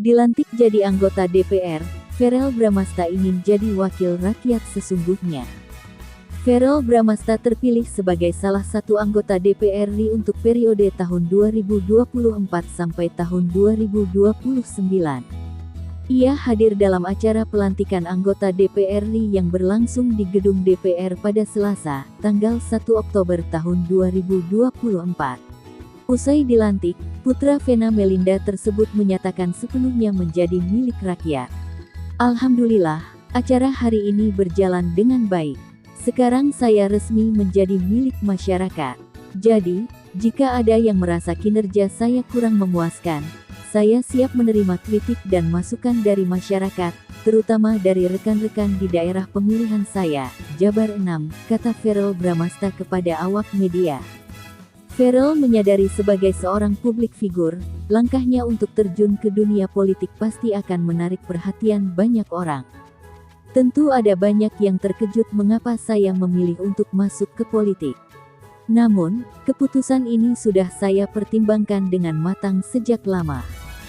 Dilantik jadi anggota DPR, Verrel Bramasta ingin jadi wakil rakyat sesungguhnya. Verrel Bramasta terpilih sebagai salah satu anggota DPR RI untuk periode tahun 2024 sampai tahun 2029. Ia hadir dalam acara pelantikan anggota DPR RI yang berlangsung di gedung DPR pada Selasa, tanggal 1 Oktober tahun 2024. Usai dilantik, putra Vena Melinda tersebut menyatakan sepenuhnya menjadi milik rakyat. Alhamdulillah, acara hari ini berjalan dengan baik. Sekarang saya resmi menjadi milik masyarakat. Jadi, jika ada yang merasa kinerja saya kurang memuaskan, saya siap menerima kritik dan masukan dari masyarakat, terutama dari rekan-rekan di daerah pemilihan saya, Jabar 6, kata Verrel Bramasta kepada awak media. Verrel menyadari sebagai seorang publik figur, langkahnya untuk terjun ke dunia politik pasti akan menarik perhatian banyak orang. Tentu ada banyak yang terkejut mengapa saya memilih untuk masuk ke politik. Namun, keputusan ini sudah saya pertimbangkan dengan matang sejak lama.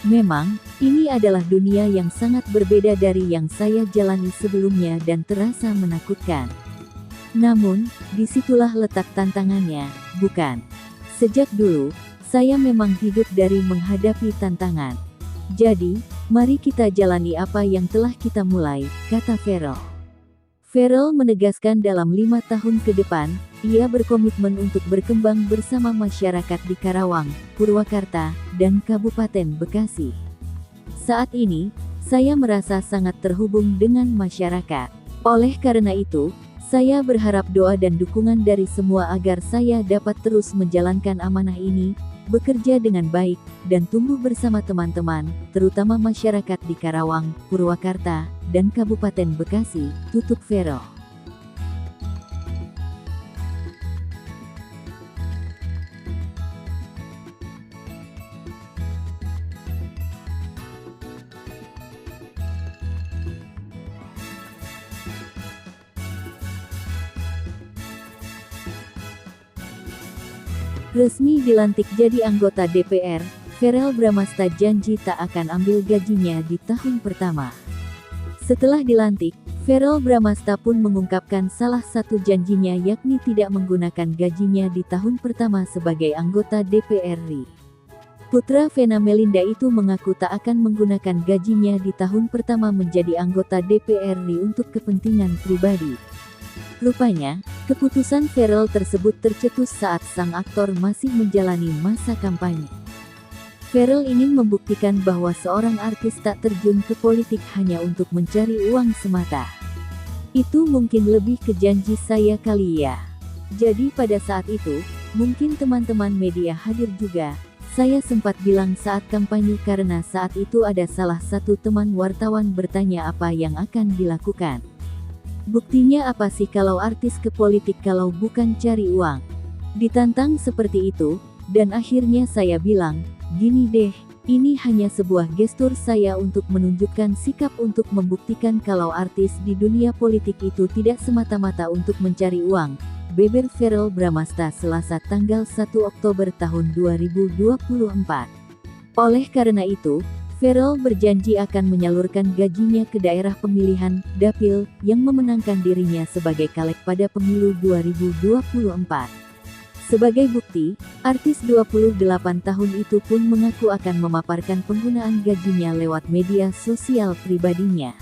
Memang, ini adalah dunia yang sangat berbeda dari yang saya jalani sebelumnya dan terasa menakutkan. Namun, disitulah letak tantangannya, bukan? Sejak dulu, saya memang hidup dari menghadapi tantangan. Jadi, mari kita jalani apa yang telah kita mulai, kata Verrel. Verrel menegaskan dalam 5 tahun ke depan, ia berkomitmen untuk berkembang bersama masyarakat di Karawang, Purwakarta, dan Kabupaten Bekasi. Saat ini, saya merasa sangat terhubung dengan masyarakat. Oleh karena itu, saya berharap doa dan dukungan dari semua agar saya dapat terus menjalankan amanah ini, bekerja dengan baik, dan tumbuh bersama teman-teman, terutama masyarakat di Karawang, Purwakarta, dan Kabupaten Bekasi, tutup Verrel. Resmi dilantik jadi anggota DPR, Verrel Bramasta janji tak akan ambil gajinya di tahun pertama. Setelah dilantik, Verrel Bramasta pun mengungkapkan salah satu janjinya yakni tidak menggunakan gajinya di tahun pertama sebagai anggota DPR RI. Putra Vena Melinda itu mengaku tak akan menggunakan gajinya di tahun pertama menjadi anggota DPR RI untuk kepentingan pribadi. Rupanya, keputusan Verrel tersebut tercetus saat sang aktor masih menjalani masa kampanye. Verrel ingin membuktikan bahwa seorang artis tak terjun ke politik hanya untuk mencari uang semata. Itu mungkin lebih ke janji saya kali ya. Jadi pada saat itu, mungkin teman-teman media hadir juga. Saya sempat bilang saat kampanye karena saat itu ada salah satu teman wartawan bertanya apa yang akan dilakukan. Buktinya apa sih kalau artis ke politik kalau bukan cari uang? Ditantang seperti itu, dan akhirnya saya bilang, gini deh, ini hanya sebuah gestur saya untuk menunjukkan sikap untuk membuktikan kalau artis di dunia politik itu tidak semata-mata untuk mencari uang, beber Verrel Bramasta Selasa tanggal 1 Oktober tahun 2024. Oleh karena itu, Verrel berjanji akan menyalurkan gajinya ke daerah pemilihan, dapil, yang memenangkan dirinya sebagai caleg pada pemilu 2024. Sebagai bukti, artis 28 tahun itu pun mengaku akan memaparkan penggunaan gajinya lewat media sosial pribadinya.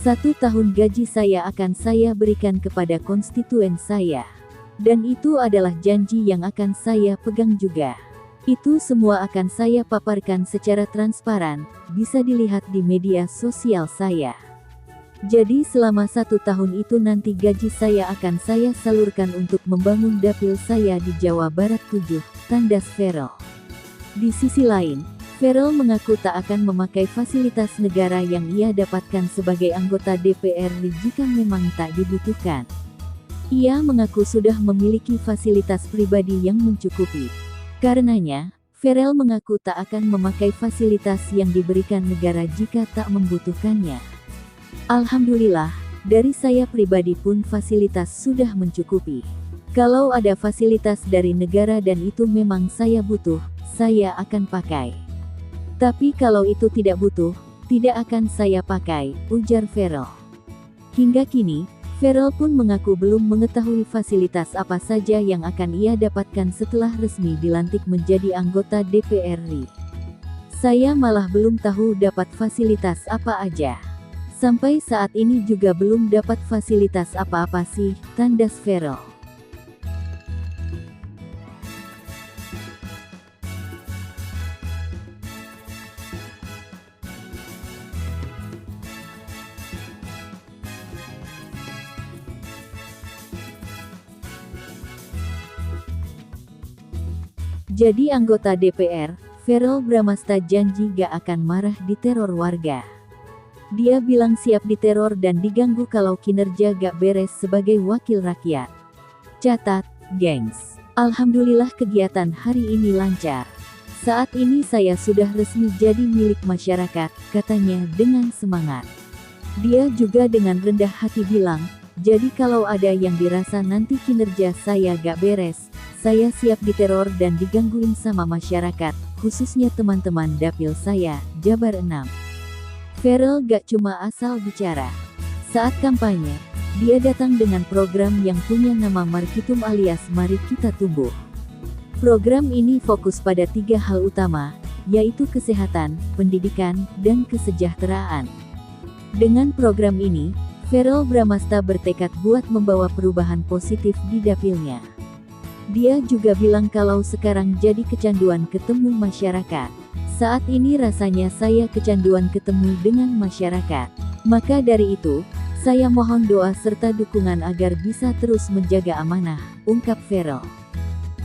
1 tahun gaji saya akan saya berikan kepada konstituen saya. Dan itu adalah janji yang akan saya pegang juga. Itu semua akan saya paparkan secara transparan, bisa dilihat di media sosial saya. Jadi selama 1 tahun itu nanti gaji saya akan saya salurkan untuk membangun dapil saya di Jawa Barat 7, tandas Verrel. Di sisi lain, Verrel mengaku tak akan memakai fasilitas negara yang ia dapatkan sebagai anggota DPR RI jika memang tak dibutuhkan. Ia mengaku sudah memiliki fasilitas pribadi yang mencukupi. Karenanya, Verrel mengaku tak akan memakai fasilitas yang diberikan negara jika tak membutuhkannya. Alhamdulillah, dari saya pribadi pun fasilitas sudah mencukupi. Kalau ada fasilitas dari negara dan itu memang saya butuh, saya akan pakai. Tapi kalau itu tidak butuh, tidak akan saya pakai, ujar Ferel. Hingga kini, Ferel pun mengaku belum mengetahui fasilitas apa saja yang akan ia dapatkan setelah resmi dilantik menjadi anggota DPR RI. Saya malah belum tahu dapat fasilitas apa aja. Sampai saat ini juga belum dapat fasilitas apa-apa sih, tandas Ferel. Jadi anggota DPR, Ferel Bramasta janji gak akan marah diteror warga. Dia bilang siap diteror dan diganggu kalau kinerja gak beres sebagai wakil rakyat. Catat, gengs. Alhamdulillah kegiatan hari ini lancar. Saat ini saya sudah resmi jadi milik masyarakat, katanya dengan semangat. Dia juga dengan rendah hati bilang, jadi kalau ada yang dirasa nanti kinerja saya gak beres, saya siap diteror dan digangguin sama masyarakat, khususnya teman-teman dapil saya, Jabar 6. Ferel gak cuma asal bicara. Saat kampanye, dia datang dengan program yang punya nama Markitum alias Mari Kita Tumbuh. Program ini fokus pada 3 hal utama, yaitu kesehatan, pendidikan, dan kesejahteraan. Dengan program ini, Ferel Bramasta bertekad buat membawa perubahan positif di dapilnya. Dia juga bilang kalau sekarang jadi kecanduan ketemu masyarakat. Saat ini rasanya saya kecanduan ketemu dengan masyarakat. Maka dari itu, saya mohon doa serta dukungan agar bisa terus menjaga amanah, ungkap Ferel.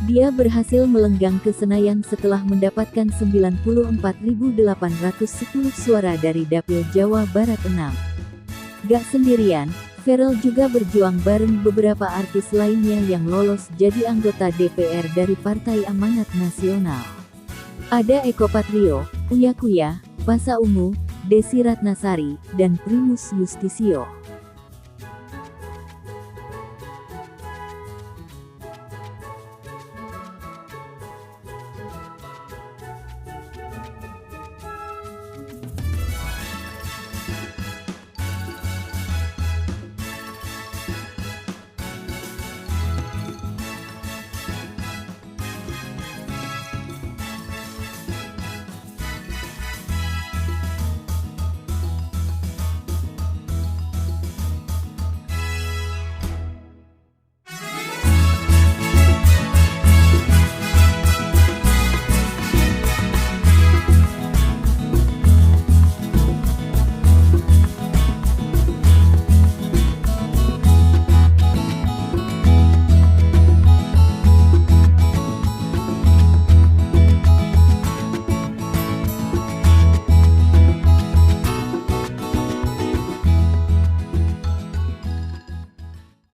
Dia berhasil melenggang ke Senayan setelah mendapatkan 94.810 suara dari Dapil Jawa Barat 6. Gak sendirian, Ferel juga berjuang bareng beberapa artis lainnya yang lolos jadi anggota DPR dari Partai Amanat Nasional. Ada Eko Patrio, Uya Kuya, Pasha Ungu, Desi Ratnasari, dan Primus Yustisio.